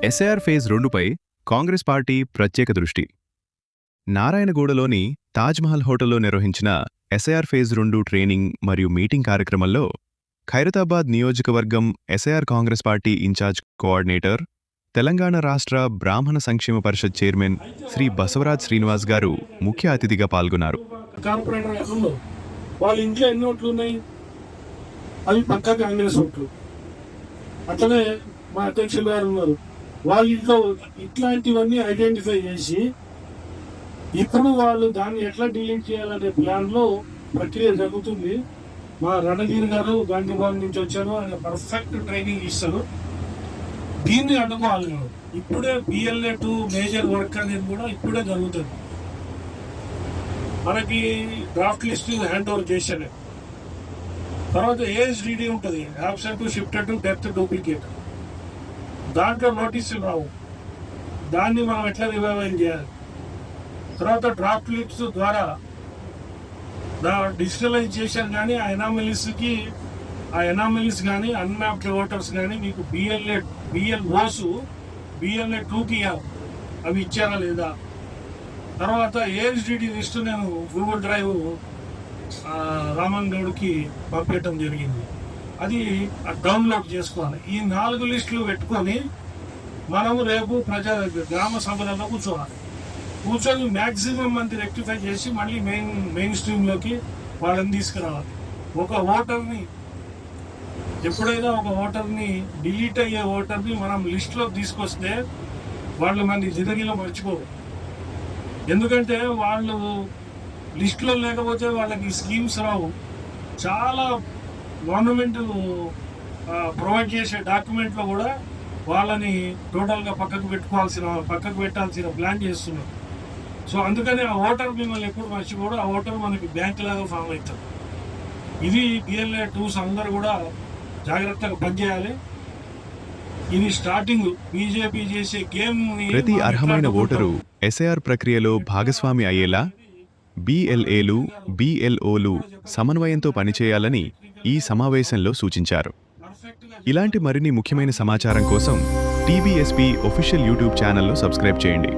SIR phase 2పై Congress party ప్రత్యేక దృష్టి. నారాయణగూడలోని తాజ్మహల్ హోటల్లో నిర్వహించిన ఎస్ఐఆర్ ఫేజ్ 2 ట్రైనింగ్ మరియు మీటింగ్ కార్యక్రమంలో ఖైరతాబాద్ నియోజకవర్గం SIR Congress party in-charge coordinator, Telangana రాష్ట్ర బ్రాహ్మణ సంక్షేమ పరిషత్ చైర్మన్ శ్రీ బసవరాజ్ శ్రీనివాస్ గారు ముఖ్య అతిథిగా పాల్గొన్నారు. వాళ్ళ ఇంట్లో ఎన్ని ఓట్లు ఉన్నాయి, అవి పక్కా కాంగ్రెస్ ఓట్లు. అట్లనే మా అధ్యక్షులు గారు ఉన్నారు, వాళ్ళ ఇంట్లో ఇట్లాంటివన్నీ ఐడెంటిఫై చేసి ఇప్పుడు వాళ్ళు దాన్ని ఎట్లా డీలింగ్ చేయాలనే ప్లాన్లో ప్రక్రియ జరుగుతుంది. మా రణగిరి గారు గాంధీభవన్ నుంచి వచ్చారు, ఆయన పర్ఫెక్ట్ ట్రైనింగ్ ఇస్తారు. దీన్ని అడ్డుకోవాలి. ఇప్పుడే BLA-2 మేజర్ వర్క్ అనేది కూడా ఇప్పుడే జరుగుతుంది. మనకి డ్రాఫ్ట్ లిస్ట్ హ్యాండ్ ఓవర్ చేశాను. తర్వాత ASDD ఉంటుంది, యాబ్సెంట్, షిఫ్టెడ్, డెప్త్, డూప్లికేట్. దాంట్లో నోటీసులు రావు, దాన్ని మనం ఎట్లా రివైవల్ చేయాలి. తర్వాత డ్రాఫ్ట్ లిస్ట్ ద్వారా డిజిటలైజ్ చేశారు, కానీ ఆ ఎనామలీస్ కానీ అన్మ్యాప్డ్ ఓటర్స్ కానీ మీకు BLOs BLA-2కి అవి ఇచ్చారా లేదా. తర్వాత ASDD లిస్ట్ నేను గూగుల్ డ్రైవ్ రామన్ గౌడ్కి పంపించడం జరిగింది. అది డౌన్లోడ్ చేసుకోవాలి. ఈ 4 లిస్టులు పెట్టుకొని మనము రేపు గ్రామ సభలలో కూర్చొని మ్యాక్సిమం మంది రెక్టిఫై చేసి మళ్ళీ మెయిన్ స్ట్రీమ్లోకి వాళ్ళని తీసుకురావాలి. ఒక ఓటర్ని ఎప్పుడైనా ఒక ఓటర్ని డిలీట్ అయ్యే ఓటర్ని మనం లిస్టులోకి తీసుకొస్తే వాళ్ళు మన జిందగీలో మర్చిపోరు. ఎందుకంటే వాళ్ళు లిస్టులో లేకపోతే వాళ్ళకి స్కీమ్స్ రావు. చాలా గవర్నమెంట్ ప్రొవైడ్ చేసే డాక్యుమెంట్లో కూడా వాళ్ళని టోటల్గా పక్కకు పెట్టాల్సిన ప్లాన్ చేస్తున్నారు. సో అందుకని ఆ ఓటర్ మిమ్మల్ని ఎప్పుడు మర్చిపోడు. ఆ ఓటర్ మనకి బ్యాంక్ లాగా ఫామ్ అవుతారు. ఇది BLA-2 అందరూ కూడా జాగ్రత్తగా పనిచేయాలి. ఇది స్టార్టింగ్. బీజేపీ చేసే గేమ్. ప్రతి అర్హమైన ఓటరు ఎస్ఐఆర్ ప్రక్రియలో భాగస్వామి అయ్యేలా BLAలు BLOలు సమన్వయంతో పనిచేయాలని ఈ సమావేశంలో సూచించారు. ఇలాంటి మరిన్ని ముఖ్యమైన సమాచారం కోసం TBSP ఒఫీషియల్ యూట్యూబ్ ఛానల్ను సబ్స్క్రైబ్ చేయండి.